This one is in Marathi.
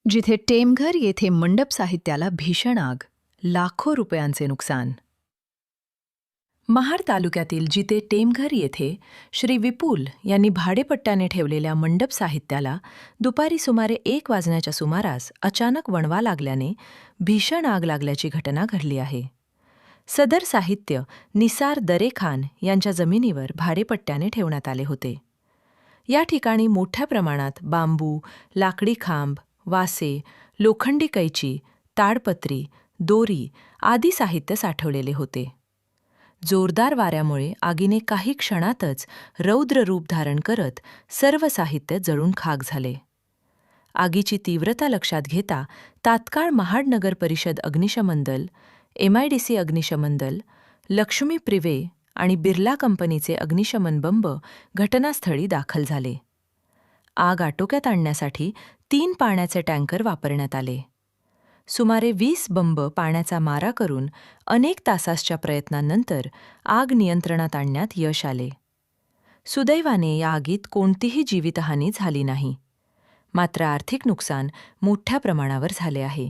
जिथे टेमघर येथे मंडप साहित्याला भीषण आग, लाखो रुपयांचे नुकसान. महाड तालुक्यातील जिथे टेमघर येथे श्री विपुल यांनी भाडेपट्ट्याने ठेवलेल्या मंडप साहित्याला दुपारी सुमारे 1 वाजण्याच्या सुमारास अचानक वणवा लागल्याने भीषण आग लागल्याची घटना घडली आहे. सदर साहित्य निसार दरे खान यांच्या जमिनीवर भाडेपट्ट्याने ठेवण्यात आले होते. या ठिकाणी मोठ्या प्रमाणात बांबू, लाकडी खांब, वासे, लोखंडी कैची, ताडपत्री, दोरी आदी साहित्य साठवलेले होते. जोरदार वाऱ्यामुळे आगीने काही क्षणातच रौद्र रूप धारण करत सर्व साहित्य जळून खाक झाले. आगीची तीव्रता लक्षात घेता तात्काळ महाड नगर परिषद अग्निशमन दल, MIDC अग्निशमन दल, लक्ष्मी प्रिवे आणि बिर्ला कंपनीचे अग्निशमन बंब घटनास्थळी दाखल झाले. आग आटोक्यात आणण्यासाठी 3 पाण्याचे टँकर वापरण्यात आले. सुमारे 20 बंब पाण्याचा मारा करून अनेक तासांच्या प्रयत्नांनंतर आग नियंत्रणात आणण्यात यश आले. सुदैवाने या आगीत कोणतीही जीवितहानी झाली नाही. मात्र आर्थिक नुकसान मोठ्या प्रमाणावर झाले आहे.